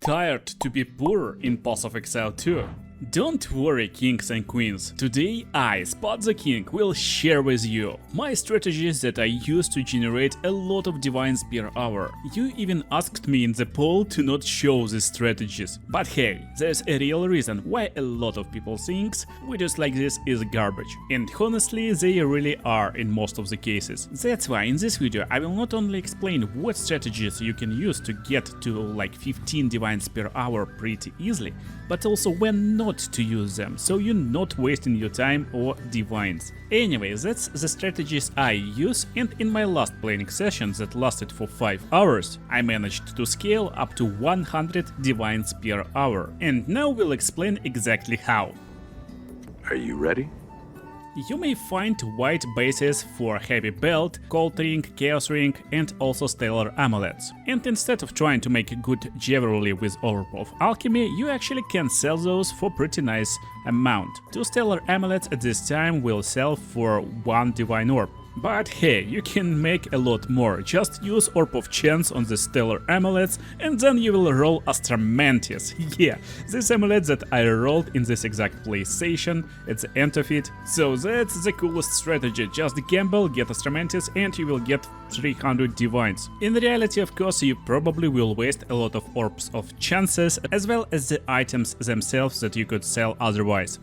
Tired to be poor in Path of Exile 2? Don't worry, kings and queens. Today I, Spot the King, will share with you my strategies that I use to generate a lot of divines per hour. You even asked me in the poll to not show these strategies. But hey, there's a real reason why a lot of people think videos like this is garbage. And honestly, they really are in most of the cases. That's why in this video I will not only explain what strategies you can use to get to like 15 divines per hour pretty easily, but also when not to use them, so you're not wasting your time or divines. Anyway, that's the strategies I use, and in my last playing session that lasted for 5 hours, I managed to scale up to 100 divines per hour. And now we'll explain exactly how. Are you ready? You may find white bases for Heavy Belt, Cold Ring, Chaos Ring and also Stellar Amulets. And instead of trying to make a good jewelry with Orb of Alchemy, you actually can sell those for pretty nice amount. 2 Stellar Amulets at this time will sell for 1 Divine Orb. But hey, you can make a lot more. Just use Orb of Chance on the Stellar Amulets and then you will roll Astromantis. Yeah, this amulet that I rolled in this exact play station at the end of it. So that's the coolest strategy. Just gamble, get Astromantis and you will get 300 divines. In reality, of course, you probably will waste a lot of Orbs of Chances as well as the items themselves that you could sell otherwise.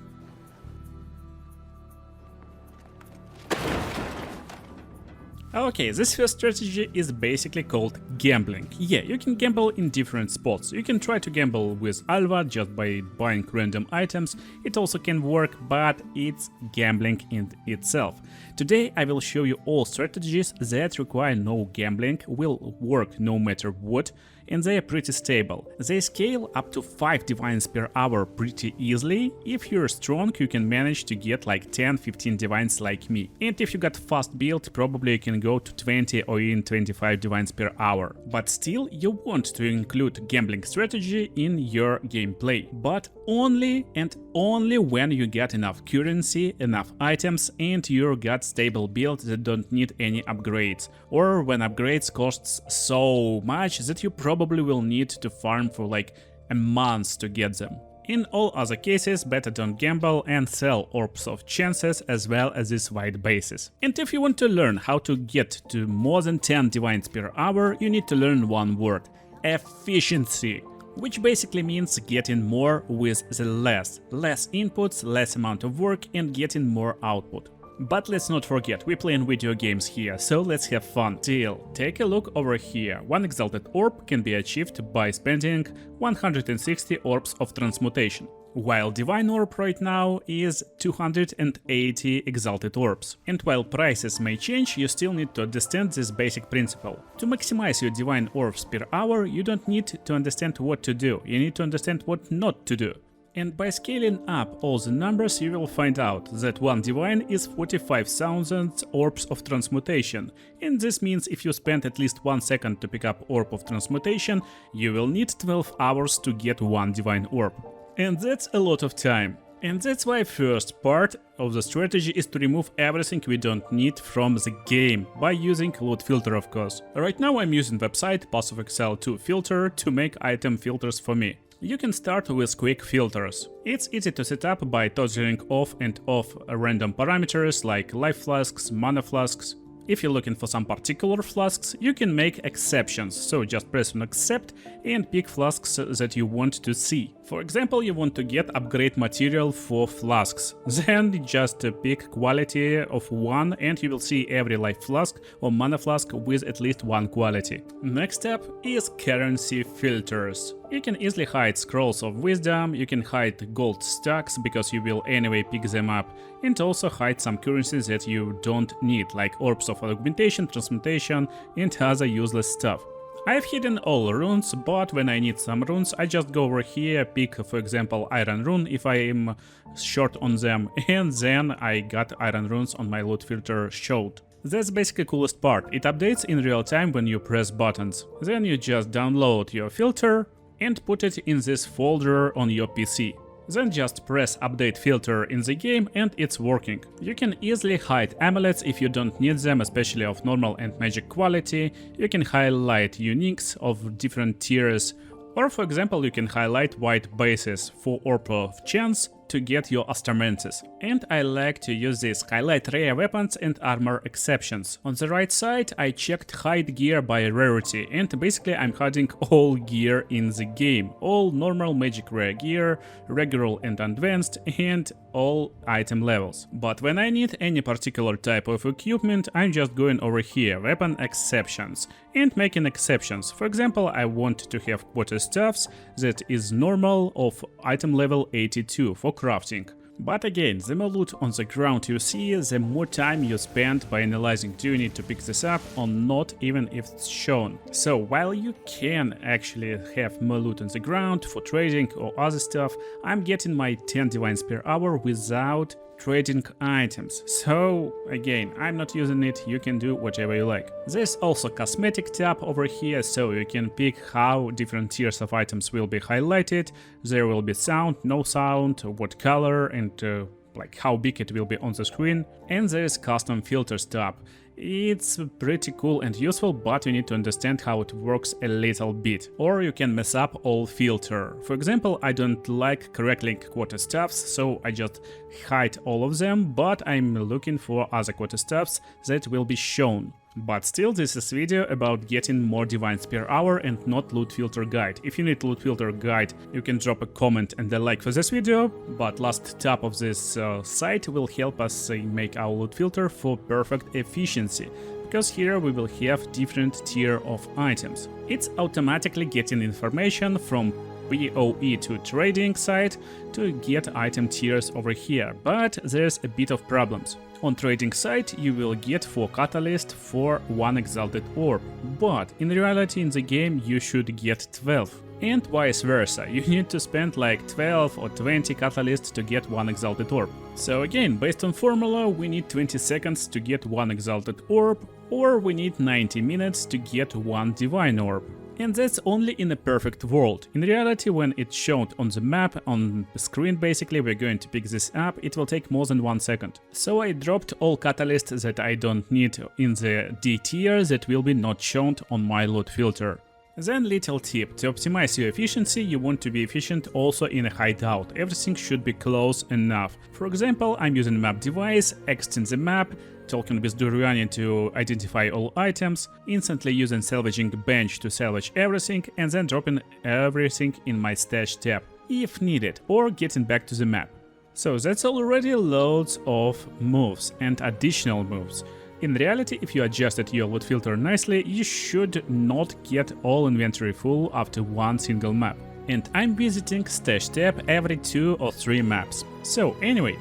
Okay, this first strategy is basically called gambling. Yeah, you can gamble in different spots. You can try to gamble with alot just by buying random items. It also can work, but it's gambling in itself. Today I will show you all strategies that require no gambling, will work no matter what, and they are pretty stable. They scale up to 5 divines per hour pretty easily. If you're strong, you can manage to get like 10-15 divines like me. And if you got fast build, probably you can go to 20 or even 25 divines per hour. But still, you want to include gambling strategy in your gameplay. But only and only when you get enough currency, enough items, and you got stable build that don't need any upgrades. Or when upgrades costs so much that you probably will need to farm for like a month to get them. In all other cases, better don't gamble and sell Orbs of Chances as well as these white bases. And if you want to learn how to get to more than 10 divines per hour, you need to learn one word: efficiency. Which basically means getting more with the less inputs, less amount of work and getting more output. But let's not forget, we're playing video games here, so let's have fun. Still, take a look over here. 1 exalted orb can be achieved by spending 160 orbs of transmutation, while divine orb right now is 280 exalted orbs. And while prices may change, you still need to understand this basic principle. To maximize your divine orbs per hour, you don't need to understand what to do, you need to understand what not to do. And by scaling up all the numbers, you will find out that 1 divine is 45,000 orbs of transmutation. And this means if you spend at least 1 second to pick up orb of transmutation, you will need 12 hours to get 1 divine orb. And that's a lot of time. And that's why first part of the strategy is to remove everything we don't need from the game, by using loot filter of course. Right now I'm using website Path of Exile 2 filter to make item filters for me. You can start with quick filters. It's easy to set up by toggling off and off random parameters like life flasks, mana flasks. If you're looking for some particular flasks, you can make exceptions, so just press on accept and pick flasks that you want to see. For example, you want to get upgrade material for flasks, then just pick quality of 1 and you will see every life flask or mana flask with at least 1 quality. Next step is currency filters. You can easily hide scrolls of wisdom, you can hide gold stacks because you will anyway pick them up, and also hide some currencies that you don't need, like orbs of augmentation, transmutation and other useless stuff. I've hidden all runes, but when I need some runes, I just go over here, pick for example iron rune if I am short on them, and then I got iron runes on my loot filter showed. That's basically the coolest part, it updates in real time when you press buttons. Then you just download your filter and put it in this folder on your PC. Then just press update filter in the game and it's working. You can easily hide amulets if you don't need them, especially of normal and magic quality. You can highlight uniques of different tiers, Or for example, you can highlight white bases for Orb of Chance to get your Astarmenses. And I like to use this highlight rare weapons and armor exceptions. On the right side I checked hide gear by rarity, and basically I'm hiding all gear in the game. All normal magic rare gear, regular and advanced, and all item levels. But when I need any particular type of equipment, I'm just going over here, weapon exceptions, and making exceptions. For example, I want to have quarterstaffs that is normal of item level 82 for crafting. But again, the more loot on the ground you see, the more time you spend by analyzing do you need to pick this up or not, even if it's shown. So while you can actually have more loot on the ground for trading or other stuff, I'm getting my 10 divines per hour without trading items. So again, I'm not using it, you can do whatever you like. There's also cosmetic tab over here, so you can pick how different tiers of items will be highlighted. There will be sound, no sound, what color, and like how big it will be on the screen. And there is custom filters tab. It's pretty cool and useful, but you need to understand how it works a little bit, or you can mess up all filter. For example, I don't like crackling quarterstaffs, so I just hide all of them, but I'm looking for other quarterstaffs that will be shown. But still, this is video about getting more divines per hour and not loot filter guide. If you need loot filter guide, you can drop a comment and a like for this video, but last tab of this site will help us make our loot filter for perfect efficiency, because here we will have different tier of items. It's automatically getting information from PoE to trading site to get item tiers over here, but there's a bit of problems. On trading site you will get 4 catalysts for 1 exalted orb, but in reality in the game you should get 12. And vice versa, you need to spend like 12 or 20 catalysts to get 1 exalted orb. So again, based on formula, we need 20 seconds to get 1 exalted orb, or we need 90 minutes to get 1 divine orb. And that's only in a perfect world. In reality, when it's shown on the map, on the screen basically, we're going to pick this up, it will take more than 1 second. So I dropped all catalysts that I don't need in the D tier that will be not shown on my loot filter. Then little tip, to optimize your efficiency, you want to be efficient also in a hideout. Everything should be close enough. For example, I'm using map device, extend the map, talking with Duriani to identify all items, instantly using salvaging bench to salvage everything, and then dropping everything in my stash tab, if needed, or getting back to the map. So that's already loads of moves and additional moves. In reality, if you adjusted your loot filter nicely, you should not get all inventory full after one single map. And I'm visiting stash tab every 2 or 3 maps. So anyway,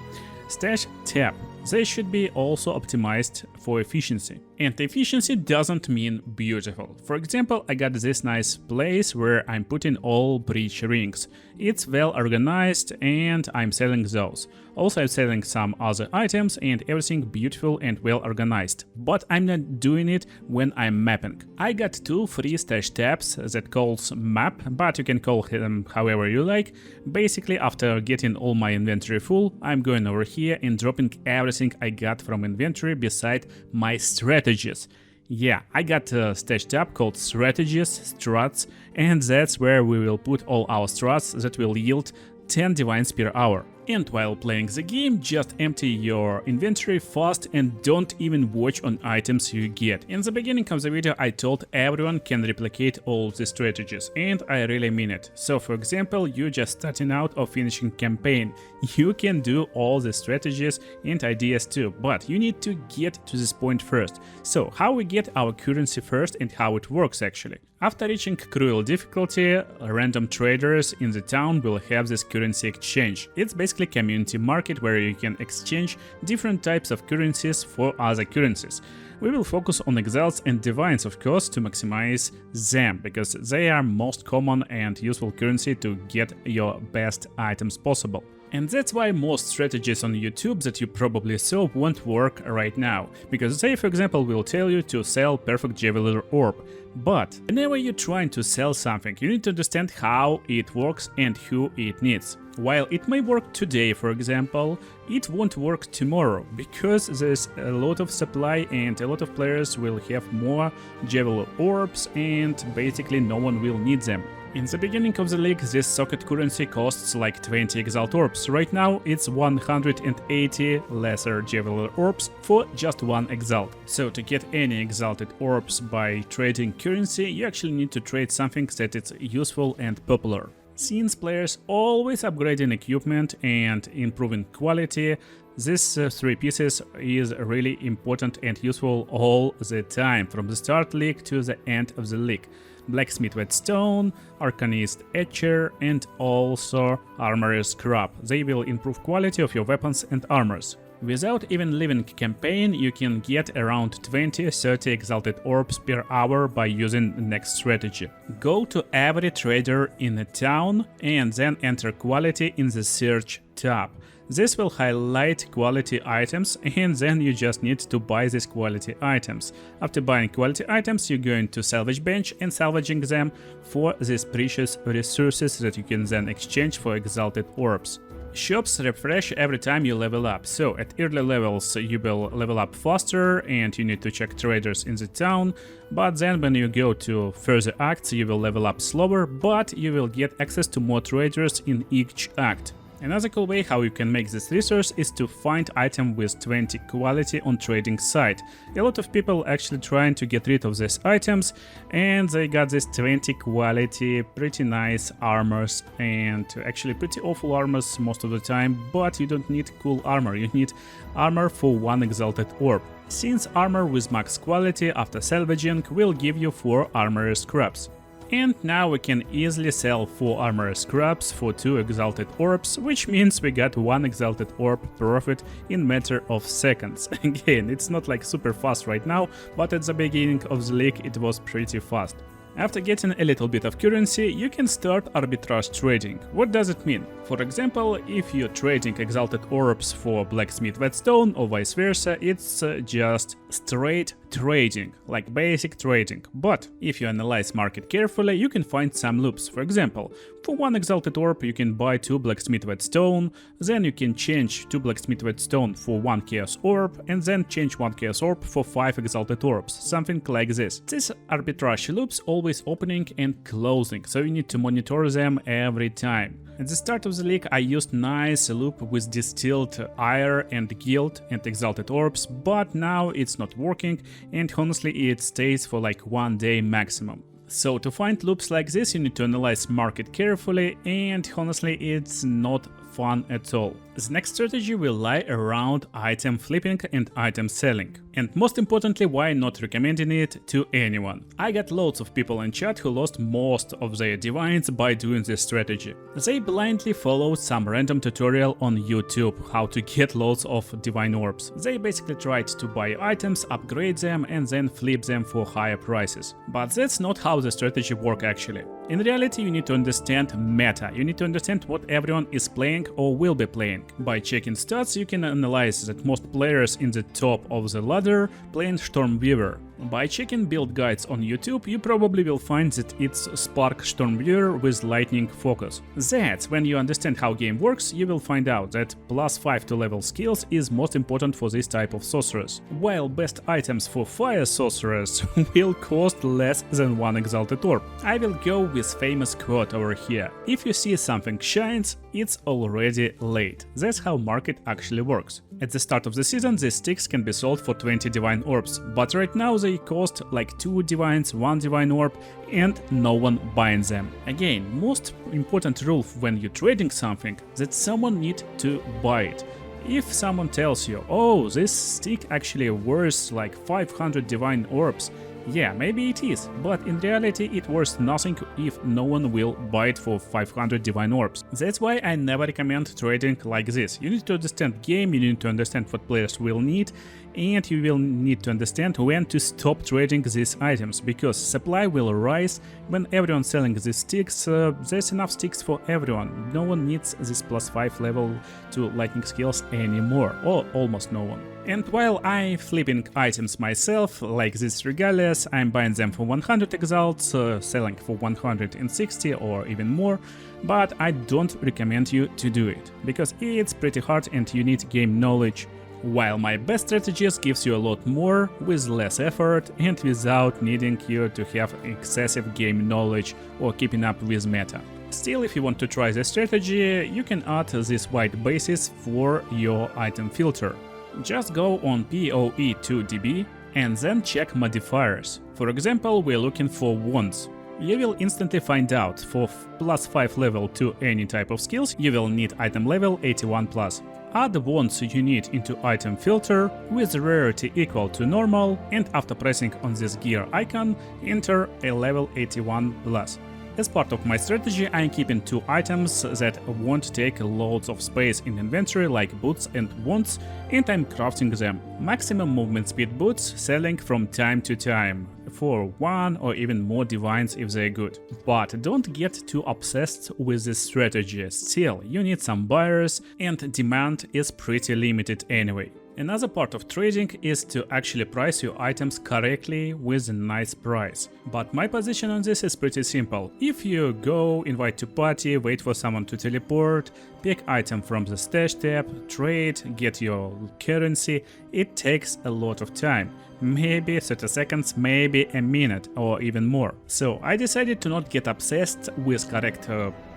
stash tab. They should be also optimized for efficiency. And efficiency doesn't mean beautiful. For example, I got this nice place where I'm putting all breach rings. It's well organized and I'm selling those. Also I'm selling some other items and everything beautiful and well organized. But I'm not doing it when I'm mapping. I got 2 free stash tabs that calls map, but you can call them however you like. Basically, after getting all my inventory full, I'm going over here and dropping everything I got from inventory beside my strategies. Yeah, I got a stash tab called strategies, strats, and that's where we will put all our strats that will yield 10 divines per hour. And while playing the game, just empty your inventory fast and don't even watch on items you get. In the beginning of the video I told everyone can replicate all the strategies, and I really mean it. So for example, you just starting out or finishing campaign, you can do all the strategies and ideas too, but you need to get to this point first. So how we get our currency first and how it works actually. After reaching cruel difficulty, random traders in the town will have this currency exchange. It's basically community market where you can exchange different types of currencies for other currencies. We will focus on exalts and divines, of course, to maximize them, because they are most common and useful currency to get your best items possible. And that's why most strategies on YouTube that you probably saw won't work right now, because they, for example, will tell you to sell perfect Javelin orb. But whenever you're trying to sell something, you need to understand how it works and who it needs. While it may work today, for example, it won't work tomorrow, because there's a lot of supply and a lot of players will have more Javelin orbs and basically no one will need them. In the beginning of the league, this socket currency costs like 20 exalt orbs. Right now it's 180 lesser Javelin orbs for just one exalt. So to get any exalted orbs by trading currency, you actually need to trade something that is useful and popular. Since players always upgrading equipment and improving quality, these three pieces is really important and useful all the time, from the start league to the end of the league. Blacksmith Whetstone, Arcanist Etcher, and also Armorer's Scrap. They will improve quality of your weapons and armors. Without even leaving campaign, you can get around 20-30 exalted orbs per hour by using the next strategy. Go to every trader in a town and then enter quality in the search tab. This will highlight quality items, and then you just need to buy these quality items. After buying quality items, you're going to salvage bench and salvaging them for these precious resources that you can then exchange for exalted orbs. Shops refresh every time you level up, so at early levels you will level up faster and you need to check traders in the town, but then when you go to further acts you will level up slower, but you will get access to more traders in each act. Another cool way how you can make this resource is to find item with 20 quality on trading site. A lot of people actually trying to get rid of these items, and they got this 20 quality, pretty nice armors, and actually pretty awful armors most of the time, but you don't need cool armor, you need armor for one exalted orb. Since armor with max quality after salvaging will give you 4 armor scraps. And now we can easily sell 4 armor scraps for 2 exalted orbs, which means we got 1 exalted orb profit in matter of seconds. Again, it's not like super fast right now, but at the beginning of the league it was pretty fast. After getting a little bit of currency, you can start arbitrage trading. What does it mean? For example, if you're trading exalted orbs for blacksmith whetstone or vice versa, it's just straight trading, like basic trading. But if you analyze market carefully, you can find some loops. For example, for 1 exalted orb you can buy 2 blacksmith whetstone, then you can change 2 blacksmith whetstone for 1 chaos orb, and then change 1 chaos orb for 5 exalted orbs, something like this. These arbitrage loops always opening and closing, so you need to monitor them every time. At the start of the league I used nice loop with distilled ire and guild and exalted orbs, but now it's not working, and honestly it stays for like 1 day maximum. So to find loops like this you need to analyze market carefully, and honestly it's not fun at all. The next strategy will lie around item flipping and item selling. And most importantly, why not recommending it to anyone? I got loads of people in chat who lost most of their divines by doing this strategy. They blindly followed some random tutorial on YouTube how to get loads of divine orbs. They basically tried to buy items, upgrade them and then flip them for higher prices. But that's not how the strategy works actually. In reality, you need to understand meta, you need to understand what everyone is playing or will be playing. By checking stats, you can analyze that most players in the top of the ladder playing Stormweaver. By checking build guides on YouTube, you probably will find that it's Spark Stormweaver with lightning focus. That's when you understand how game works, you will find out that +5 to level skills is most important for this type of sorcerers, while best items for fire sorcerers will cost less than 1 exalted orb. I will go with famous quote over here: if you see something shines, it's already late. That's how market actually works. At the start of the season, these sticks can be sold for 20 divine orbs, but right now they cost like 2 divines, 1 divine orb, and no one buying them. Again, most important rule when you're trading something, that someone need to buy it. If someone tells you, oh, this stick actually worth like 500 divine orbs, yeah, maybe it is, but in reality it worth nothing if no one will buy it for 500 divine orbs. That's why I never recommend trading like this. You need to understand game, you need to understand what players will need, and you will need to understand when to stop trading these items, because supply will rise when everyone selling these sticks. There's enough sticks for everyone. No one needs this +5 level to lightning skills anymore, or almost no one. And while I'm flipping items myself, like these regalias, I'm buying them for 100 exalts, selling for 160 or even more, but I don't recommend you to do it, because it's pretty hard and you need game knowledge. while my best strategies gives you a lot more with less effort and without needing you to have excessive game knowledge or keeping up with meta. Still, if you want to try this strategy, you can add this white basis for your item filter. Just go on PoE2DB and then check modifiers. For example, we're looking for wands. You will instantly find out for +5 level to any type of skills, you will need item level 81+. Add the wands you need into item filter with rarity equal to normal, and after pressing on this gear icon, enter a level 81+. As part of my strategy, I'm keeping 2 items that won't take loads of space in inventory, like boots and wands, and I'm crafting them. Maximum movement speed boots selling from time to time, for 1 or even more divines if they're good. But don't get too obsessed with this strategy, still, you need some buyers and demand is pretty limited anyway. Another part of trading is to actually price your items correctly with a nice price. But my position on this is pretty simple. If you go, invite to party, wait for someone to teleport, pick item from the stash tab, trade, get your currency, it takes a lot of time. Maybe 30 seconds, maybe a minute or even more. So I decided to not get obsessed with correct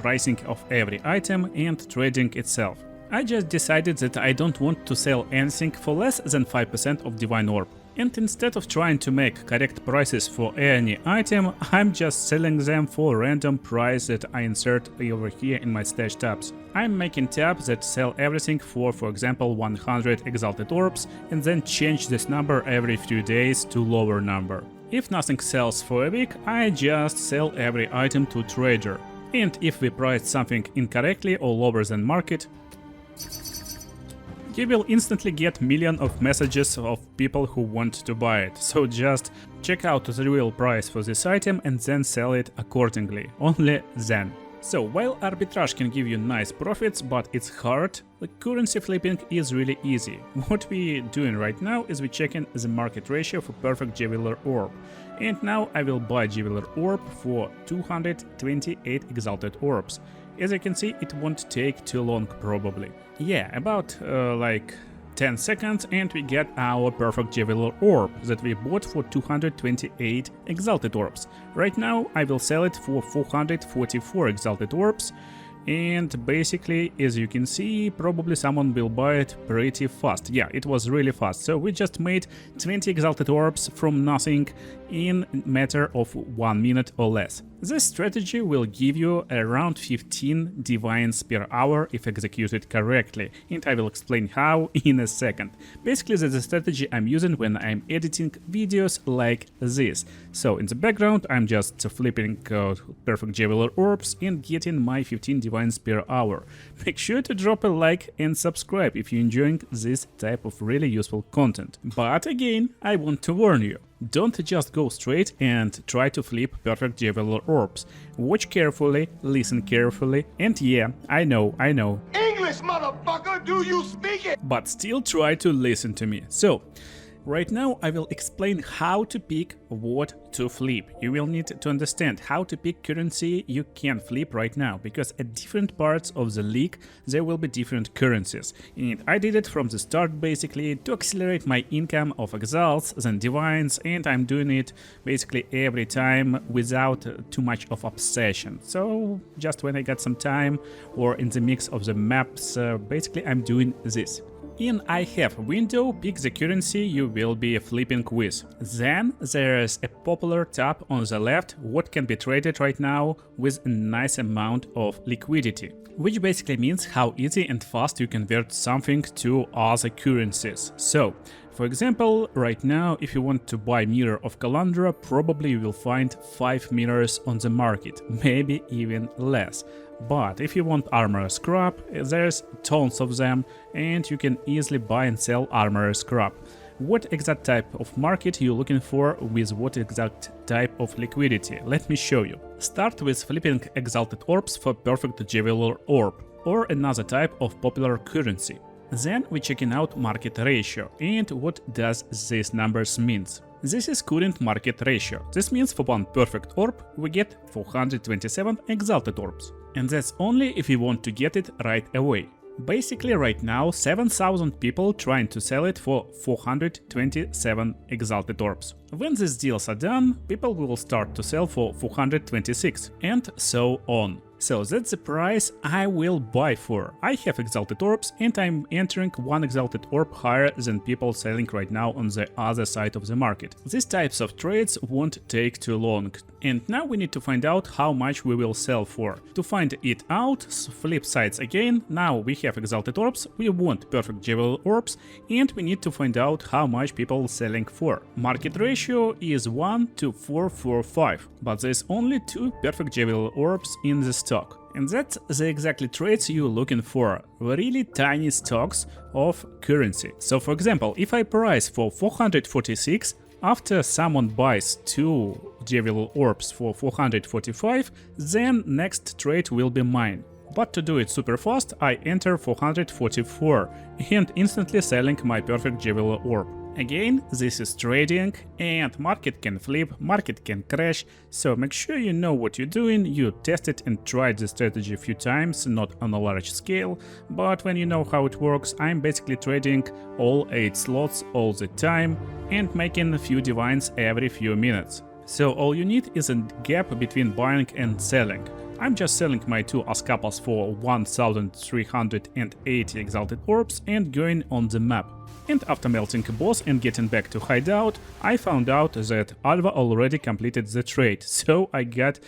pricing of every item and trading itself. I just decided that I don't want to sell anything for less than 5% of Divine Orb. And instead of trying to make correct prices for any item, I'm just selling them for random price that I insert over here in my stash tabs. I'm making tabs that sell everything for example 100 exalted orbs and then change this number every few days to lower number. If nothing sells for a week, I just sell every item to trader. And if we priced something incorrectly or lower than market, you will instantly get millions of messages of people who want to buy it, so just check out the real price for this item and then sell it accordingly, only then. So while arbitrage can give you nice profits, but it's hard, the currency flipping is really easy. What we're doing right now is we're checking the market ratio for perfect Jeweler Orb. And now I will buy Jeweler Orb for 228 exalted orbs. As you can see, it won't take too long probably. Yeah, about like 10 seconds and we get our perfect Jeweler Orb that we bought for 228 exalted orbs. Right now I will sell it for 444 exalted orbs. And basically, as you can see, probably someone will buy it pretty fast. Yeah, it was really fast. So we just made 20 exalted orbs from nothing in a matter of 1 minute or less. This strategy will give you around 15 divines per hour if executed correctly, and I will explain how in a second. Basically, that's the strategy I'm using when I'm editing videos like this. So in the background, I'm just flipping perfect Jeweler orbs and getting my 15 divines per hour. Make sure to drop a like and subscribe if you're enjoying this type of really useful content. But again, I want to warn you. Don't just go straight and try to flip perfect Jeweler orbs. Watch carefully, listen carefully, and yeah, I know. English, motherfucker, do you speak it? But still try to listen to me. So, right now I will explain how to pick what to flip. You will need to understand how to pick currency you can flip right now, because at different parts of the league there will be different currencies. And I did it from the start basically to accelerate my income of exalts, then divines, and I'm doing it basically every time without too much of obsession. So just when I got some time or in the mix of the maps, basically I'm doing this. In I have window, pick the currency you will be flipping with. Then there is a popular tab on the left, what can be traded right now with a nice amount of liquidity, which basically means how easy and fast you convert something to other currencies. So, for example, right now, if you want to buy Mirror of Calandra, probably you will find 5 mirrors on the market, maybe even less. But if you want armor scrap, there's tons of them and you can easily buy and sell armor scrap. What exact type of market you're looking for with what exact type of liquidity? Let me show you. Start with flipping exalted orbs for perfect Jeweler Orb or another type of popular currency. Then we're checking out market ratio and what does these numbers mean. This is current market ratio. This means for one perfect orb we get 427 exalted orbs. And that's only if you want to get it right away. Basically right now 7,000 people trying to sell it for 427 exalted orbs. When these deals are done, people will start to sell for 426 and so on. So that's the price I will buy for. I have exalted orbs and I'm entering one exalted orb higher than people selling right now on the other side of the market. These types of trades won't take too long. And now we need to find out how much we will sell for. To find it out, flip sides again. Now we have exalted orbs, we want perfect Jewel orbs, and we need to find out how much people selling for. Market ratio is 1 to 445, but there's only 2 perfect Jewel orbs in the stock. And that's the exactly trades you're looking for, really tiny stocks of currency. So for example, if I price for 446, after someone buys 2 Jewel orbs for 445, then next trade will be mine. But to do it super fast, I enter 444 and instantly selling my perfect Jewel orb. Again, this is trading and market can flip, market can crash, so make sure you know what you're doing, you test it and tried the strategy a few times, not on a large scale, but when you know how it works, I'm basically trading all 8 slots all the time and making a few divines every few minutes. So all you need is a gap between buying and selling. I'm just selling my 2 Ascapas for 1380 exalted orbs and going on the map. And after melting a boss and getting back to hideout, I found out that Alva already completed the trade, so I got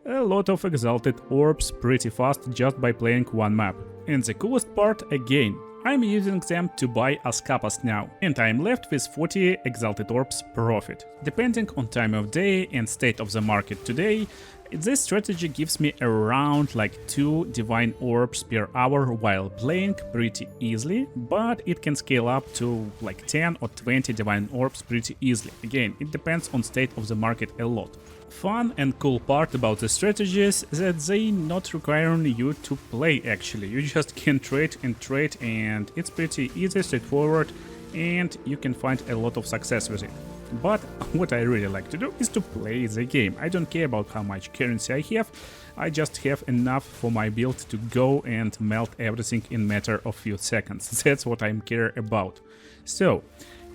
a lot of exalted orbs pretty fast just by playing one map. And the coolest part again, I'm using them to buy Ascapas now, and I'm left with 40 exalted orbs profit. Depending on time of day and state of the market today, this strategy gives me around like 2 divine orbs per hour while playing pretty easily, but it can scale up to like 10 or 20 divine orbs pretty easily. Again, it depends on state of the market a lot. Fun and cool part about the strategies is that they not requiring you to play actually, you just can trade and it's pretty easy, straightforward, and you can find a lot of success with it. But what I really like to do is to play the game. I don't care about how much currency I have, I just have enough for my build to go and melt everything in matter of few seconds. That's what I care about. So,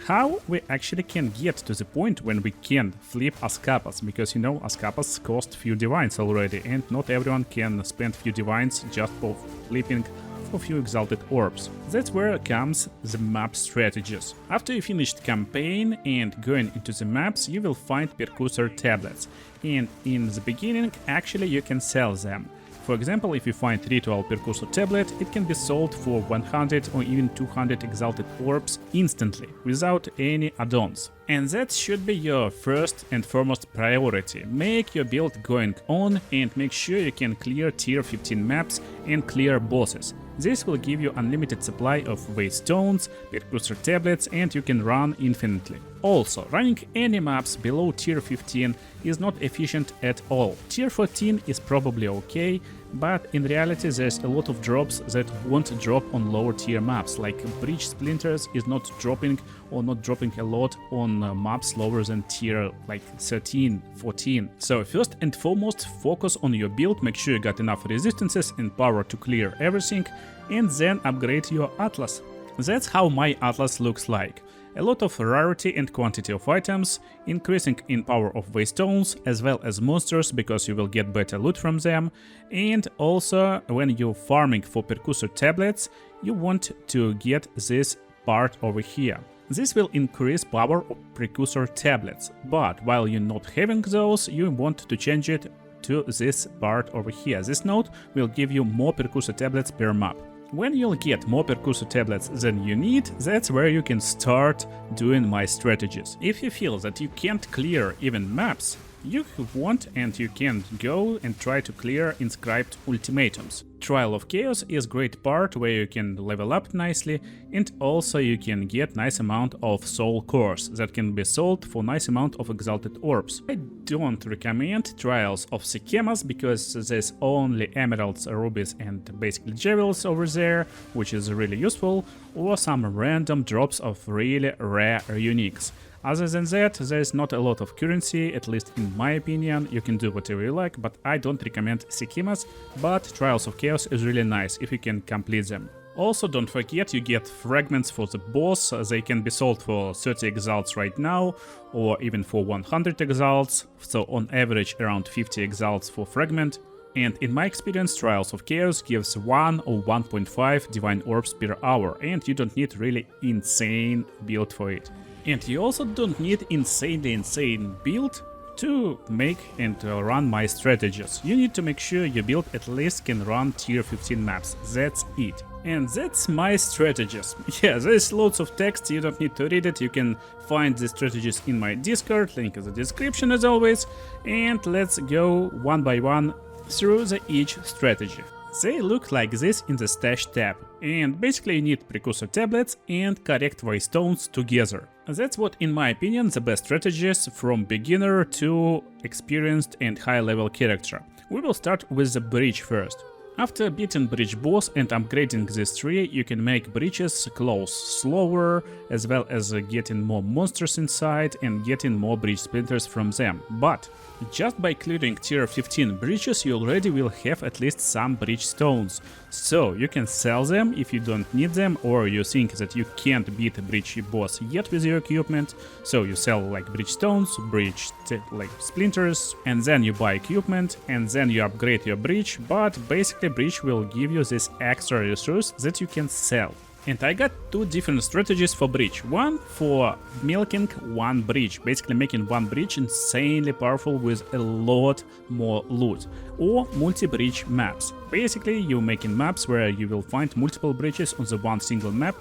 how we actually can get to the point when we can flip Ascapas, because you know Ascapas cost few divines already and not everyone can spend few divines just for flipping for few exalted orbs. That's where comes the map strategies. After you finished campaign and going into the maps, you will find percussor tablets, and in the beginning actually you can sell them. For example, if you find ritual percussor tablet, it can be sold for 100 or even 200 exalted orbs instantly, without any add-ons. And that should be your first and foremost priority. Make your build going on and make sure you can clear tier 15 maps and clear bosses. This will give you unlimited supply of waystones, percussor tablets, and you can run infinitely. Also, running any maps below tier 15 is not efficient at all. Tier 14 is probably okay, but in reality there's a lot of drops that won't drop on lower tier maps, like Breach Splinters is not dropping or not dropping a lot on maps lower than tier like 13, 14. So first and foremost, focus on your build, make sure you got enough resistances and power to clear everything, and then upgrade your Atlas. That's how my Atlas looks like. A lot of rarity and quantity of items, increasing in power of waystones as well as monsters because you will get better loot from them, and also when you're farming for percussor tablets, you want to get this part over here. This will increase power of precursor tablets, but while you're not having those, you want to change it to this part over here. This node will give you more percussor tablets per map. When you'll get more percussor tablets than you need, that's where you can start doing my strategies. If you feel that you can't clear even maps, you want and you can go and try to clear inscribed ultimatums. Trial of Chaos is great part where you can level up nicely, and also you can get nice amount of soul cores that can be sold for nice amount of exalted orbs. I don't recommend Trials of Sykemas because there's only emeralds, rubies and basically jewels over there, which is really useful, or some random drops of really rare uniques. Other than that, there's not a lot of currency, at least in my opinion. You can do whatever you like, but I don't recommend Sykemas, but Trials of Chaos is really nice if you can complete them. Also, don't forget you get fragments for the boss. They can be sold for 30 exalts right now, or even for 100 exalts, so on average around 50 exalts for fragment. And in my experience, Trials of Chaos gives 1 or 1.5 divine orbs per hour, and you don't need really insane build for it. And you also don't need insanely insane build to make and run my strategies. You need to make sure your build at least can run tier 15 maps, that's it. And that's my strategies. Yeah, there's lots of text, you don't need to read it, you can find the strategies in my Discord, link in the description as always. And let's go one by one through each strategy. They look like this in the stash tab, and basically you need precursor tablets and correct waystones together. That's what, in my opinion, the best strategies from beginner to experienced and high level character. We will start with the bridge first. After beating bridge boss and upgrading this tree, you can make bridges close slower, as well as getting more monsters inside and getting more bridge splinters from them. But just by clearing tier 15 bridges, you already will have at least some bridge stones. So you can sell them if you don't need them, or you think that you can't beat a bridge boss yet with your equipment. So you sell like bridge stones, bridge like splinters, and then you buy equipment, and then you upgrade your bridge. But basically bridge will give you this extra resource that you can sell. And I got two different strategies for bridge. One for milking one bridge, basically making one bridge insanely powerful with a lot more loot. Or multi-bridge maps. Basically you're making maps where you will find multiple bridges on the one single map.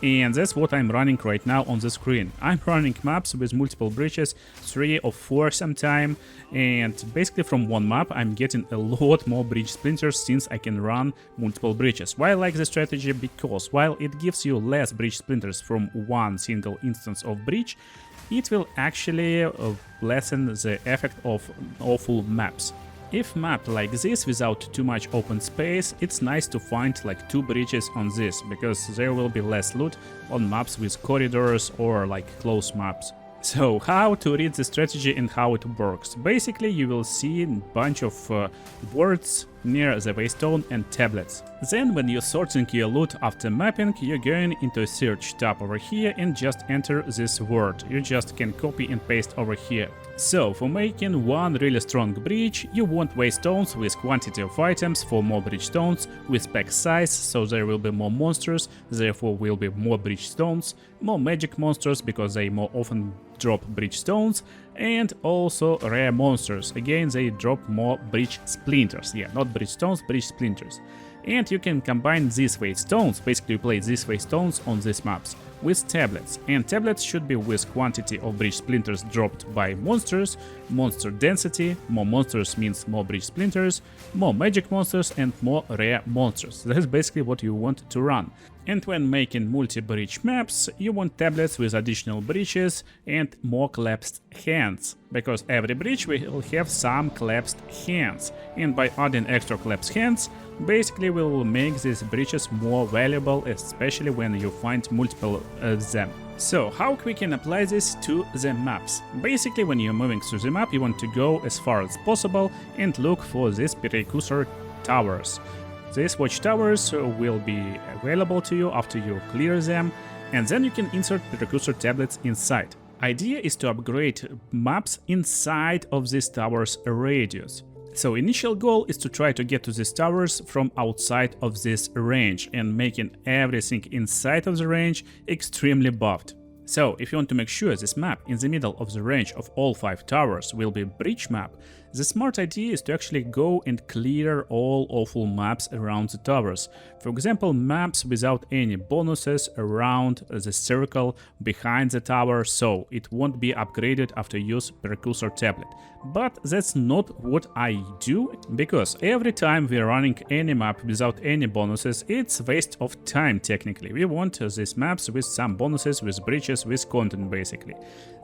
And that's what I'm running right now on the screen. I'm running maps with multiple bridges, 3 or 4 sometime, and basically from one map I'm getting a lot more bridge splinters since I can run multiple bridges. Why I like the strategy? Because while it gives you less bridge splinters from one single instance of bridge, it will actually lessen the effect of awful maps. If map like this without too much open space, it's nice to find like 2 bridges on this, because there will be less loot on maps with corridors or like close maps. So how to read the strategy and how it works? Basically you will see a bunch of words near the waystone and tablets. Then when you're sorting your loot after mapping, you're going into a search tab over here and just enter this word. You just can copy and paste over here. So for making one really strong bridge, you want waystones with quantity of items for more bridge stones, with pack size, so there will be more monsters, therefore will be more bridge stones, more magic monsters because they more often drop bridge stones, and also rare monsters. Again, they drop more bridge splinters. Yeah, not bridge stones, bridge splinters. And you can combine these waystones, basically you play these waystones on these maps, with tablets. And tablets should be with quantity of bridge splinters dropped by monsters, monster density, more monsters means more bridge splinters, more magic monsters and more rare monsters. That's basically what you want to run. And when making multi-bridge maps, you want tablets with additional bridges and more collapsed hands, because every bridge will have some collapsed hands, and by adding extra collapsed hands, basically will make these bridges more valuable, especially when you find multiple of them. So how we can apply this to the maps? Basically when you're moving through the map, you want to go as far as possible and look for these precursor towers. These watchtowers will be available to you after you clear them, and then you can insert precursor tablets inside. Idea is to upgrade maps inside of these towers radius. So initial goal is to try to get to these towers from outside of this range and making everything inside of the range extremely buffed. So if you want to make sure this map in the middle of the range of all 5 towers will be bridge map, the smart idea is to actually go and clear all awful maps around the towers. For example, maps without any bonuses around the circle behind the tower, so it won't be upgraded after use precursor tablet. But that's not what I do, because every time we're running any map without any bonuses, it's a waste of time technically. We want these maps with some bonuses, with bridges, with content basically.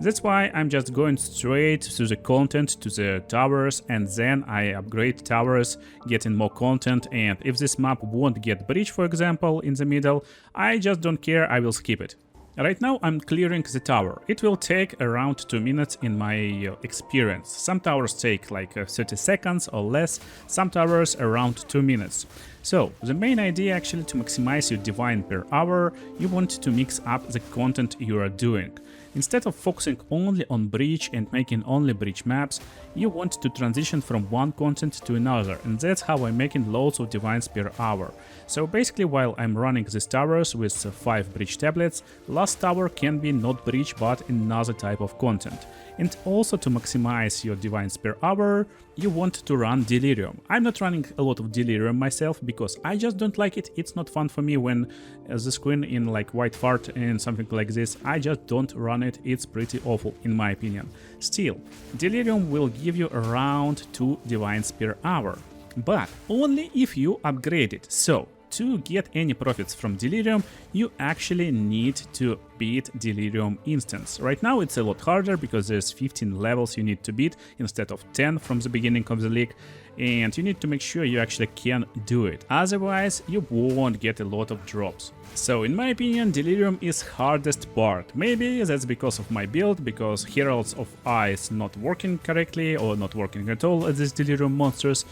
That's why I'm just going straight to the content, to the towers, and then I upgrade towers, getting more content, and if this map won't get bridge, for example, in the middle, I just don't care, I will skip it. Right now I'm clearing the tower. It will take around 2 minutes in my experience. Some towers take like 30 seconds or less, some towers around 2 minutes. So the main idea actually to maximize your divine per hour, you want to mix up the content you are doing. Instead of focusing only on breach and making only breach maps, you want to transition from one content to another, and that's how I'm making loads of divines per hour. So basically while I'm running these towers with 5 breach tablets, last tower can be not breach but another type of content. And also to maximize your divines per hour, you want to run delirium. I'm not running a lot of delirium myself because I just don't like it. It's not fun for me when the screen in like white fart and something like this. I just don't run it. It's pretty awful in my opinion. Still, delirium will give you around 2 divines per hour, but only if you upgrade it. So to get any profits from delirium, you actually need to beat delirium instance. Right now it's a lot harder because there's 15 levels you need to beat instead of 10 from the beginning of the league, and you need to make sure you actually can do it, otherwise you won't get a lot of drops. So in my opinion, delirium is hardest part. Maybe that's because of my build, because Heralds of Ice not working correctly or not working at all at these delirium monsters.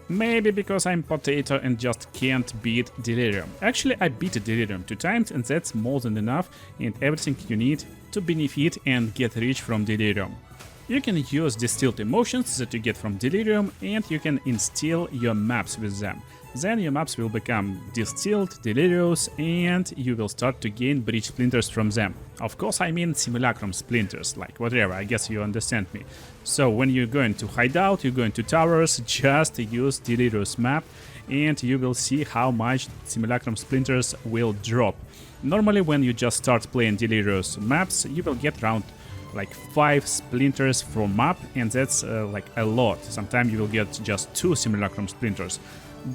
Maybe because I'm potato and just can't beat delirium. Actually, I beat delirium 2 times and that's more than enough and everything you need to benefit and get rich from delirium. You can use distilled emotions that you get from delirium and you can instill your maps with them. Then your maps will become distilled, delirious, and you will start to gain breach splinters from them. Of course I mean simulacrum splinters, like whatever, I guess you understand me. So when you're going to hideout, you're going to towers, just use delirious map and you will see how much simulacrum splinters will drop. Normally when you just start playing delirious maps, you will get around like 5 splinters from map, and that's like a lot. Sometimes you will get just 2 simulacrum splinters.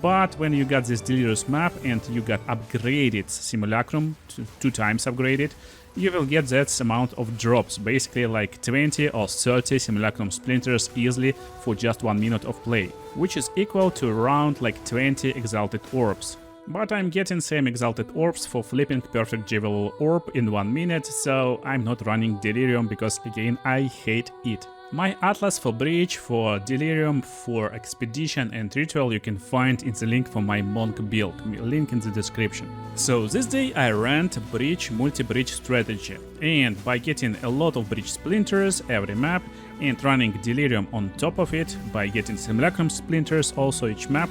But when you got this delirious map and you got upgraded simulacrum, 2 times upgraded, you will get that amount of drops, basically like 20 or 30 simulacrum splinters easily for just 1 minute of play, which is equal to around like 20 exalted orbs. But I'm getting same exalted orbs for flipping perfect Javelin orb in 1 minute, so I'm not running delirium because again I hate it. My atlas for breach, for delirium, for expedition and ritual you can find in the link for my monk build, link in the description. So this day I ran breach multi-breach strategy, and by getting a lot of breach splinters every map and running delirium on top of it, by getting simulacrum splinters also each map,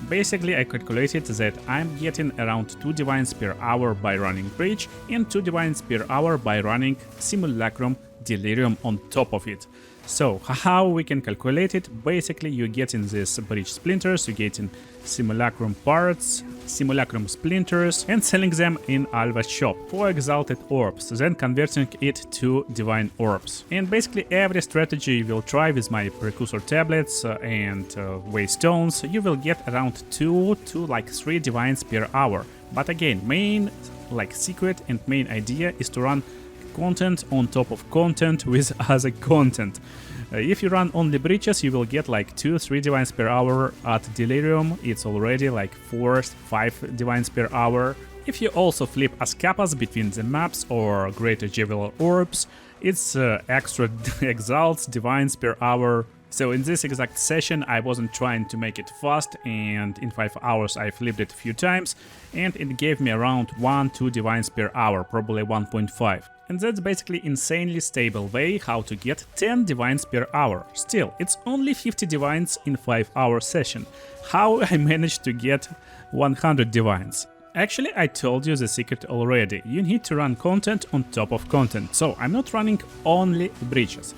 basically I calculated that I'm getting around 2 divines per hour by running breach and 2 divines per hour by running simulacrum delirium on top of it. So how we can calculate it? Basically you're getting these breach splinters, you're getting simulacrum parts, simulacrum splinters, and selling them in Alva's shop for exalted orbs, then converting it to divine orbs. And basically every strategy you will try with my precursor tablets and waystones, you will get around 2 to like 3 divines per hour. But again, main like secret and main idea is to run content on top of content with other content. If you run only breaches, you will get like 2-3 divines per hour. At delirium it's already like 4-5 divines per hour. If you also flip Ascapas between the maps or greater Javelin orbs, it's extra exalts divines per hour. So in this exact session I wasn't trying to make it fast, and in 5 hours I flipped it a few times and it gave me around 1-2 divines per hour, probably 1.5. And that's basically insanely stable way how to get 10 divines per hour. Still, it's only 50 divines in 5-hour session. How I managed to get 100 divines? Actually, I told you the secret already. You need to run content on top of content. So I'm not running only breaches.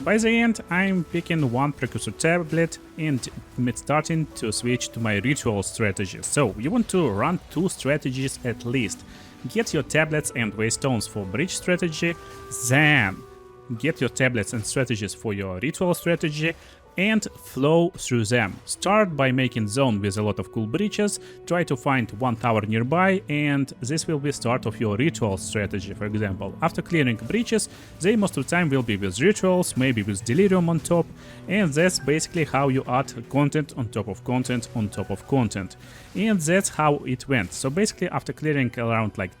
By the end, I'm picking 1 precursor tablet and starting to switch to my ritual strategies. So you want to run 2 strategies at least. Get your tablets and waystones for breach strategy, then get your tablets and strategies for your ritual strategy, and flow through them. Start by making zone with a lot of cool breaches, try to find 1 tower nearby, and this will be start of your ritual strategy. For example, after clearing breaches, they most of the time will be with rituals, maybe with delirium on top, and that's basically how you add content on top of content on top of content. And that's how it went. So basically after clearing around like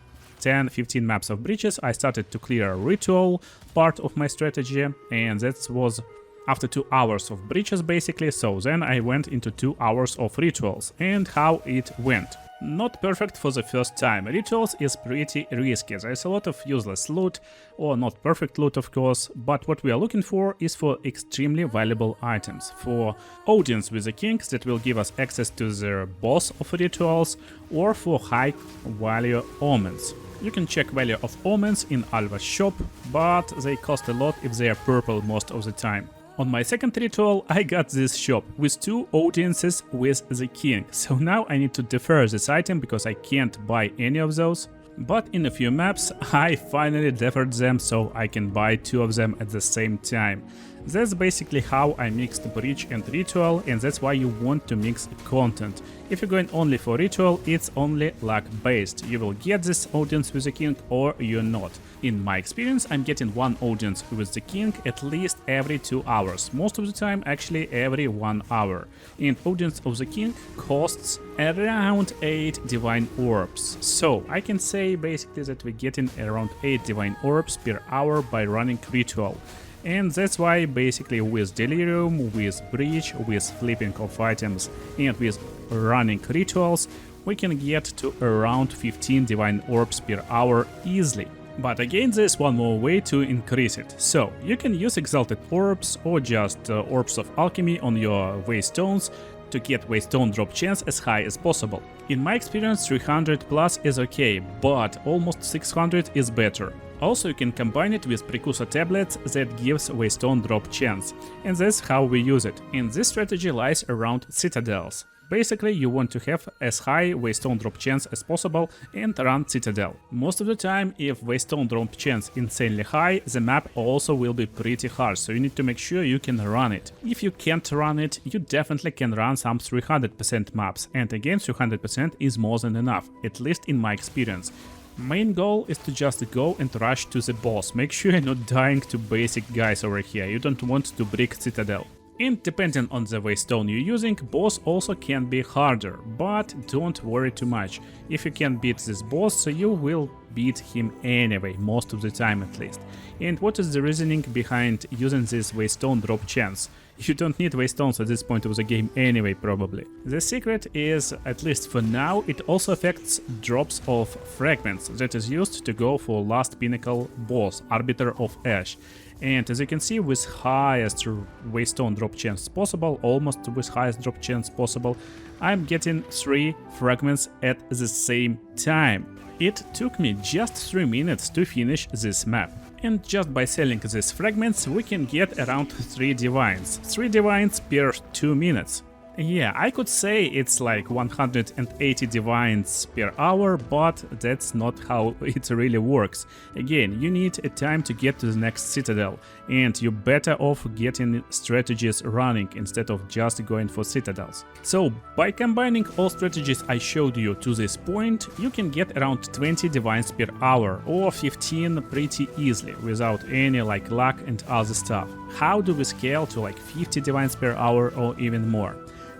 10-15 maps of breaches, I started to clear a ritual part of my strategy, and that was after 2 hours of breaches basically. So then I went into 2 hours of rituals, and how it went. Not perfect for the first time. Rituals is pretty risky. There's a lot of useless loot, or not perfect loot of course, but what we are looking for is for extremely valuable items, for audience with the kings that will give us access to the boss of rituals, or for high value omens. You can check value of omens in Alva's shop, but they cost a lot if they are purple most of the time. On my second ritual I got this shop with 2 audiences with the king, so now I need to defer this item because I can't buy any of those. But in a few maps I finally deferred them so I can buy 2 of them at the same time. That's basically how I mixed breach and ritual, and that's why you want to mix content. If you're going only for ritual, it's only luck based. You will get this audience with the king or you're not. In my experience, I'm getting 1 audience with the king at least every 2 hours. Most of the time actually every 1 hour. And audience of the king costs around 8 divine orbs. So I can say basically that we're getting around 8 divine orbs per hour by running ritual. And that's why basically with delirium, with breach, with flipping of items and with running rituals, we can get to around 15 divine orbs per hour easily. But again, there's one more way to increase it. So you can use exalted orbs or just orbs of alchemy on your waystones to get waystone drop chance as high as possible. In my experience 300 plus is okay, but almost 600 is better. Also you can combine it with precursor tablets that gives waystone drop chance, and that's how we use it. And this strategy lies around citadels. Basically you want to have as high waystone drop chance as possible and run citadel. Most of the time if waystone drop chance insanely high, the map also will be pretty hard, so you need to make sure you can run it. If you can't run it, you definitely can run some 300% maps, and again 300% is more than enough, at least in my experience. Main goal is to just go and rush to the boss. Make sure you're not dying to basic guys over here, you don't want to break citadel. And depending on the waystone you're using, boss also can be harder, but don't worry too much. If you can beat this boss, you will beat him anyway, most of the time at least. And what is the reasoning behind using this waystone drop chance? You don't need waystones at this point of the game anyway, probably. The secret is, at least for now, it also affects drops of fragments that is used to go for last pinnacle boss, Arbiter of Ash. And as you can see, with highest waystone drop chance possible, almost with highest drop chance possible, I'm getting 3 fragments at the same time. It took me just 3 minutes to finish this map. And just by selling these fragments, we can get around 3 divines. 3 divines per 2 minutes. Yeah, I could say it's like 180 divines per hour, but that's not how it really works. Again, you need a time to get to the next citadel, and you're better off getting strategies running instead of just going for citadels. So, by combining all strategies I showed you to this point, you can get around 20 divines per hour, or 15 pretty easily, without any like luck and other stuff. How do we scale to like 50 divines per hour or even more?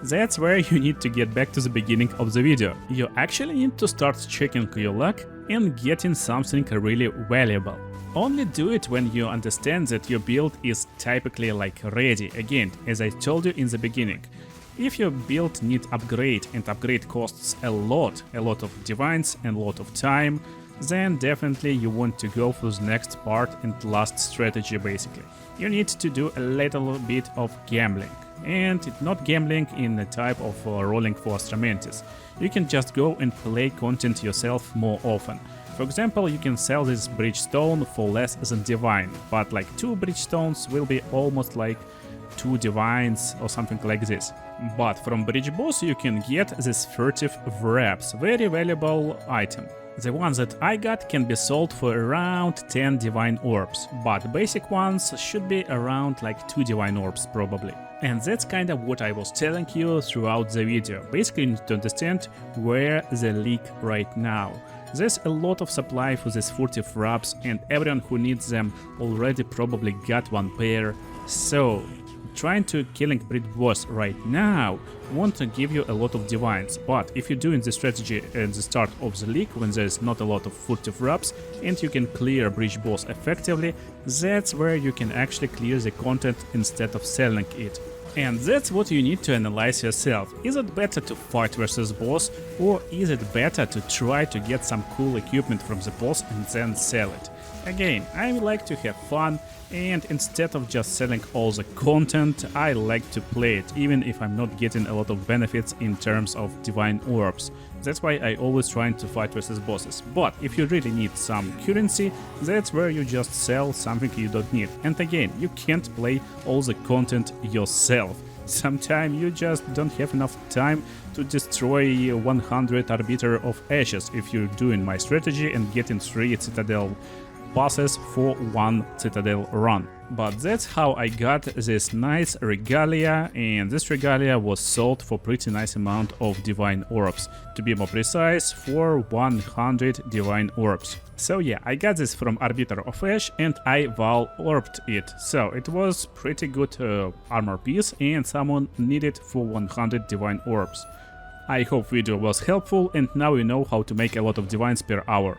That's where you need to get back to the beginning of the video. You actually need to start checking your luck and getting something really valuable. Only do it when you understand that your build is typically like ready, again, as I told you in the beginning. If your build needs upgrade and upgrade costs a lot of divines and a lot of time, then definitely you want to go for the next part and last strategy basically. You need to do a little bit of gambling. And not gambling in the type of rolling for Astramentis. You can just go and play content yourself more often. For example, you can sell this bridgestone for less than divine, but like 2 bridgestones will be almost like 2 divines or something like this. But from bridge boss you can get this furtive wraps, very valuable item. The ones that I got can be sold for around 10 divine orbs, but basic ones should be around like 2 divine orbs probably. And that's kind of what I was telling you throughout the video. Basically you need to understand where the leak right now. There's a lot of supply for these furtive wraps, and everyone who needs them already probably got one pair. So trying to killing breed boss right now want to give you a lot of divines, but if you're doing this strategy at the start of the league when there's not a lot of furtive rubs and you can clear breach boss effectively, that's where you can actually clear the content instead of selling it. And that's what you need to analyze yourself. Is it better to fight versus boss, or is it better to try to get some cool equipment from the boss and then sell it? Again, I like to have fun, and instead of just selling all the content, I like to play it, even if I'm not getting a lot of benefits in terms of divine orbs. That's why I always try to fight versus bosses. But if you really need some currency, that's where you just sell something you don't need. And again, you can't play all the content yourself. Sometimes you just don't have enough time to destroy 100 Arbiter of Ashes if you're doing my strategy and getting 3 Citadel passes for 1 Citadel run. But that's how I got this nice regalia, and this regalia was sold for pretty nice amount of divine orbs. To be more precise, for 100 divine orbs. So yeah, I got this from Arbiter of Ash and I Val orbed it. So it was pretty good armor piece and someone needed for 100 divine orbs. I hope video was helpful and now you know how to make a lot of divines per hour.